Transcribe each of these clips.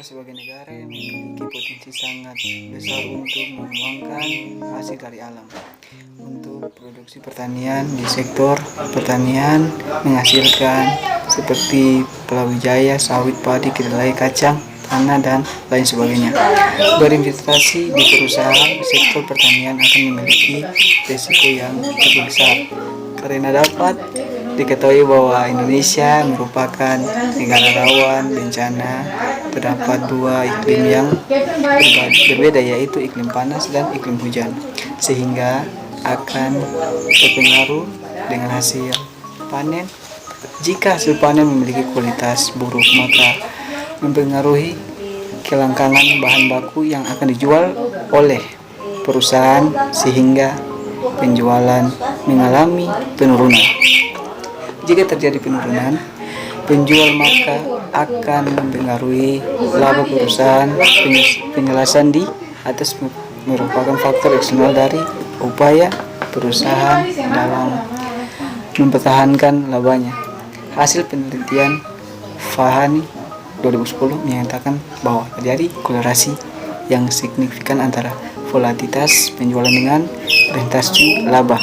sebagai negara yang memiliki potensi sangat besar untuk mengembangkan hasil dari alam. Untuk produksi pertanian di sektor pertanian menghasilkan seperti palawija, sawit, padi, kedelai, kacang, tanah, dan lain sebagainya. Berinvestasi di perusahaan sektor pertanian akan memiliki risiko yang cukup besar karena dapat diketahui bahwa Indonesia merupakan negara rawan bencana. Terdapat dua iklim yang berbeda, yaitu iklim panas dan iklim hujan, sehingga akan berpengaruh dengan hasil panen. Jika hasil panen memiliki kualitas buruk, maka mempengaruhi kelangkaan bahan baku yang akan dijual oleh perusahaan, sehingga penjualan mengalami penurunan. Jika terjadi penurunan penjual, maka akan mempengaruhi laba perusahaan. Penjelasan di atas merupakan faktor eksternal dari upaya perusahaan dalam mempertahankan labanya. Hasil penelitian Fahani 2010 menyatakan bahwa terjadi kolerasi yang signifikan antara volatilitas penjualan dengan presentasi laba,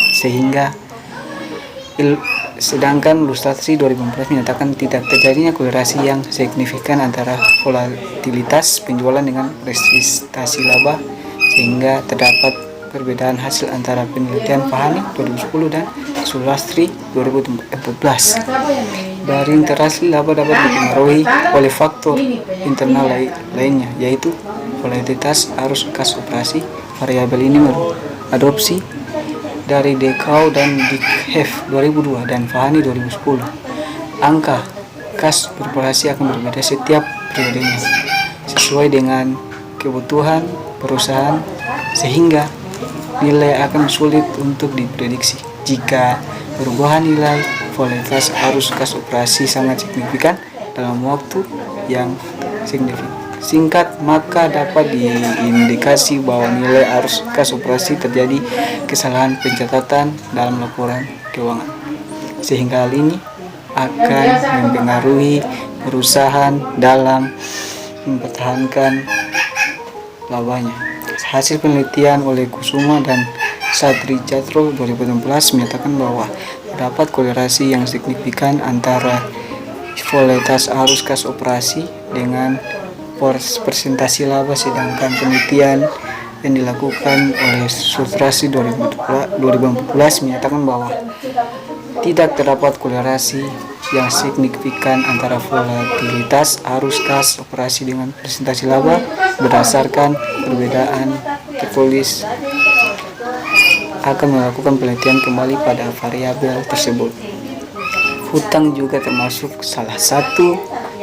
sedangkan Lustratri 2014 menyatakan tidak terjadinya kolerasi yang signifikan antara volatilitas penjualan dengan presentasi laba, sehingga terdapat perbedaan hasil antara penelitian Fahani 2010 dan Sulastri 2014. Dari interaksi laba dapat dipengaruhi oleh faktor internal lainnya, yaitu volatilitas arus kas operasi. Variabel ini adopsi dari Dekau dan Dikhef 2002 dan Fahani 2010. Angka kas beroperasi akan berbeda setiap periodenya sesuai dengan kebutuhan perusahaan, sehingga nilai akan sulit untuk diprediksi. Jika perubahan nilai volatilitas arus kas operasi sangat signifikan dalam waktu yang singkat, maka dapat diindikasi bahwa nilai arus kas operasi terjadi kesalahan pencatatan dalam laporan keuangan, sehingga hal ini akan mempengaruhi perusahaan dalam mempertahankan labanya. Hasil penelitian oleh Kusuma dan Satrijatro 2016 menyatakan bahwa terdapat kolerasi yang signifikan antara volatilitas arus kas operasi dengan presentasi laba, sedangkan penelitian yang dilakukan oleh Sultrasi 2014 menyatakan bahwa tidak terdapat kolerasi yang signifikan antara volatilitas arus kas operasi dengan presentasi laba. Berdasarkan perbedaan, tertulis akan melakukan penelitian kembali pada variabel tersebut. Hutang juga termasuk salah satu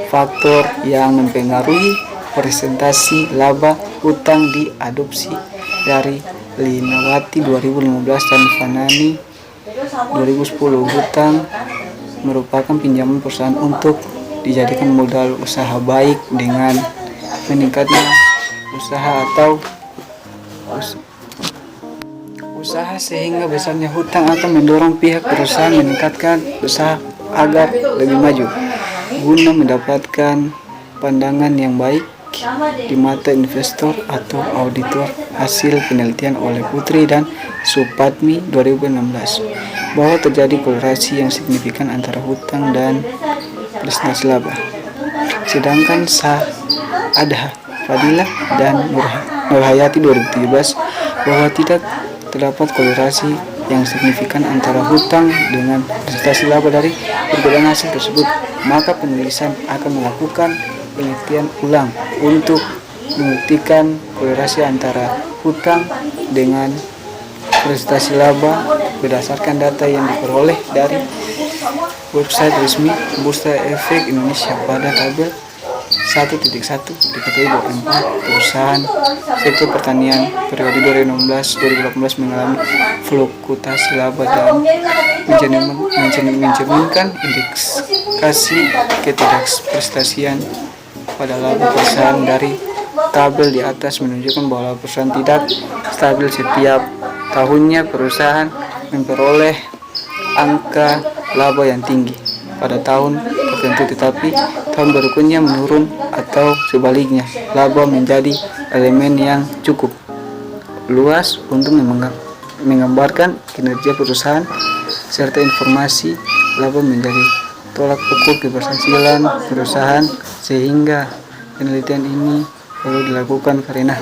faktor yang mempengaruhi presentasi laba. Hutang diadopsi dari Linawati 2015 dan Fanani 2010. Hutang merupakan pinjaman perusahaan untuk dijadikan modal usaha, baik dengan meningkatnya usaha atau usaha, sehingga besarnya hutang akan mendorong pihak perusahaan meningkatkan usaha agar lebih maju. Guna mendapatkan pandangan yang baik di mata investor atau auditor, hasil penelitian oleh Putri dan Supatmi 2016 bahwa terjadi kolerasi yang signifikan antara hutang dan presentasi laba. Sedangkan Saadha Fadilah dan Nurhayati 2017 bahwa tidak terdapat kolerasi yang signifikan antara hutang dengan presentasi laba. Dari perbedaan hasil tersebut, maka penulisan akan melakukan penelitian ulang untuk membuktikan kolerasi antara hutang dengan presentasi laba berdasarkan data yang diperoleh dari website resmi Bursa Efek Indonesia. Pada tabel 1.1 diketahui bahwa 4 perusahaan sektor pertanian periode 2016-2018 mengalami fluktuasi laba dan mencerminkan indikasi ketidakprestasian pada laba perusahaan. Dari tabel di atas menunjukkan bahwa perusahaan tidak stabil setiap tahunnya. Perusahaan memperoleh angka laba yang tinggi pada tahun tertentu, tetapi tahun berikutnya menurun atau sebaliknya. Laba menjadi elemen yang cukup luas untuk menggambarkan kinerja perusahaan, serta informasi laba menjadi tolak ukur keberhasilan perusahaan, sehingga penelitian ini perlu dilakukan karena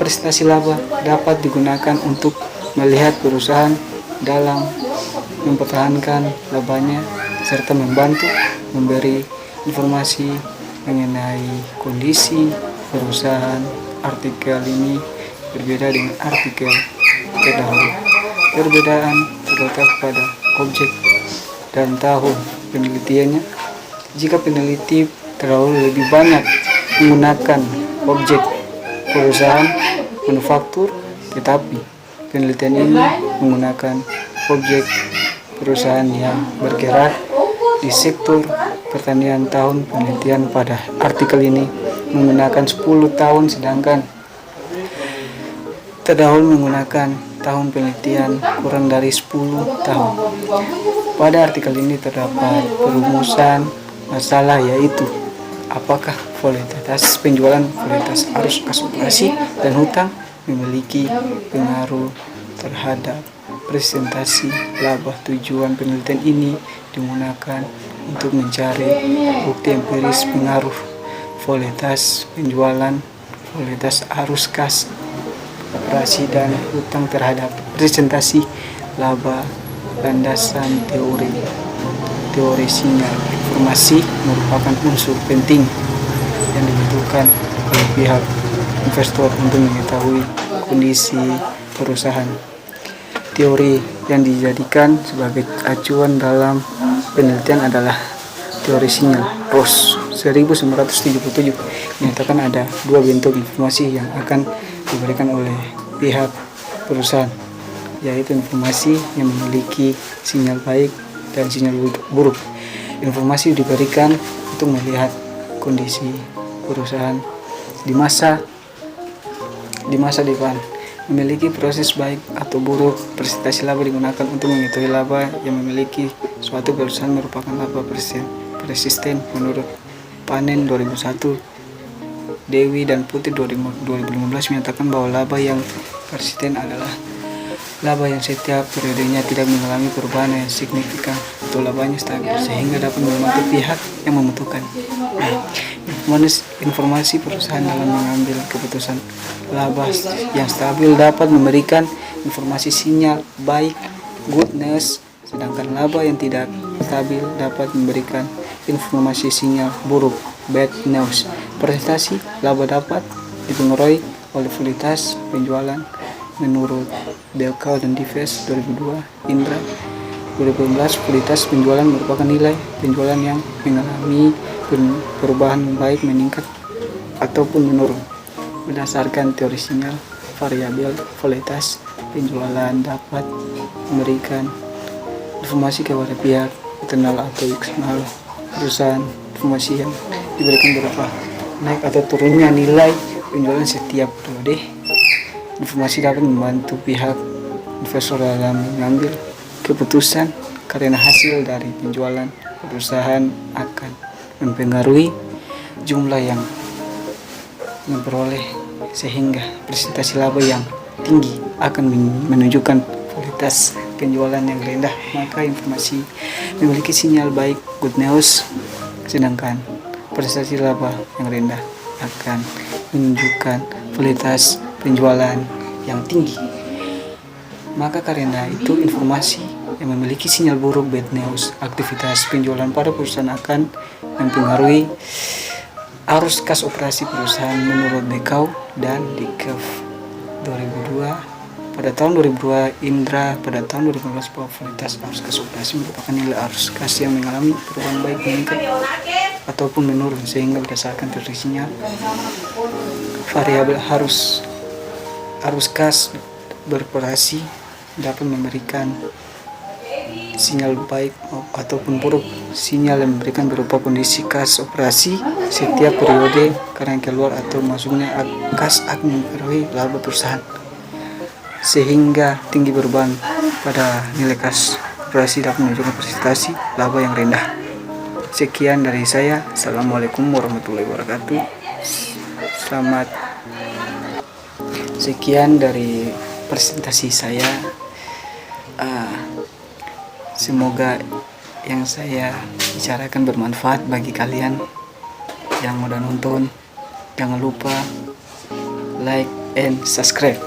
prestasi laba dapat digunakan untuk melihat perusahaan dalam mempertahankan labanya, serta membantu memberi informasi mengenai kondisi perusahaan. Artikel ini berbeda dengan artikel terdahulu. Perbedaan terletak pada objek dan tahun penelitiannya. Jika peneliti terlalu lebih banyak menggunakan objek perusahaan manufaktur, tetapi penelitian ini menggunakan objek perusahaan yang bergerak di sektor pertanian. Tahun penelitian pada artikel ini menggunakan 10 tahun, sedangkan terdahulu menggunakan tahun penelitian kurang dari 10 tahun. Pada artikel ini terdapat perumusan masalah, yaitu apakah volatilitas penjualan, volatilitas arus kas operasi, dan hutang memiliki pengaruh terhadap presentasi laba. Tujuan penelitian ini digunakan untuk mencari bukti empiris pengaruh volatilitas penjualan, volatilitas arus kas operasi, dan hutang terhadap presentasi laba. Landasan teori sinyal informasi merupakan unsur penting yang dibutuhkan oleh pihak investor untuk mengetahui kondisi perusahaan. Teori yang dijadikan sebagai acuan dalam penelitian adalah teori sinyal. Ross 1977 menyatakan ada dua bentuk informasi yang akan diberikan oleh pihak perusahaan, yaitu informasi yang memiliki sinyal baik dan sinyal buruk. Informasi diberikan untuk melihat kondisi perusahaan di masa depan, memiliki proses baik atau buruk. Presentasi laba digunakan untuk mengetahui laba yang memiliki suatu perusahaan merupakan laba persisten. Menurut Panen 2001, Dewi dan Putri 2015 menyatakan bahwa laba yang persisten adalah laba yang setiap periodenya tidak mengalami perubahan yang signifikan atau labanya stabil, sehingga dapat membantu pihak yang membutuhkan. Informasi perusahaan dalam mengambil keputusan. Laba yang stabil dapat memberikan informasi sinyal baik, good news, sedangkan laba yang tidak stabil dapat memberikan informasi sinyal buruk, bad news. Presentasi laba dapat dipengaruhi oleh volatilitas penjualan. Menurut Delcourt dan Dives 2002, Indra 2015, volatilitas penjualan merupakan nilai penjualan yang mengalami perubahan baik, meningkat, ataupun menurun. Berdasarkan teori sinyal, variabel volatilitas penjualan dapat memberikan informasi kepada pihak internal atau eksternal perusahaan. Informasi yang diberikan berupa naik atau turunnya nilai penjualan setiap periode. Informasi dapat membantu pihak investor dalam mengambil keputusan karena hasil dari penjualan perusahaan akan mempengaruhi jumlah yang memperoleh, sehingga presentasi laba yang tinggi akan menunjukkan volatilitas penjualan yang rendah. Maka informasi memiliki sinyal baik, good news, sedangkan presentasi laba yang rendah akan menunjukkan volatilitas penjualan yang tinggi. Maka karena itu informasi yang memiliki sinyal buruk, bad news, aktivitas penjualan pada perusahaan akan mempengaruhi arus kas operasi perusahaan. Menurut Dekau dan Dikev 2002, pada tahun 2002, Indra pada tahun 2015, bahwa volatilitas arus kas operasi merupakan nilai arus kas yang mengalami perubahan baik, meningkat, ataupun menurun, sehingga berdasarkan teori sinyal variabel arus kas beroperasi dapat memberikan sinyal baik ataupun buruk. Sinyal yang memberikan berupa kondisi kas operasi setiap periode, karena keluar atau masuknya kas akan mempengaruhi laba perusahaan, sehingga tinggi perubahan pada nilai kas operasi dapat menunjukkan presentasi laba yang rendah. Sekian dari saya. Assalamualaikum warahmatullahi wabarakatuh. Selamat. Sekian dari presentasi saya. Semoga yang saya bicarakan bermanfaat bagi kalian yang udah nonton. Jangan lupa like and subscribe.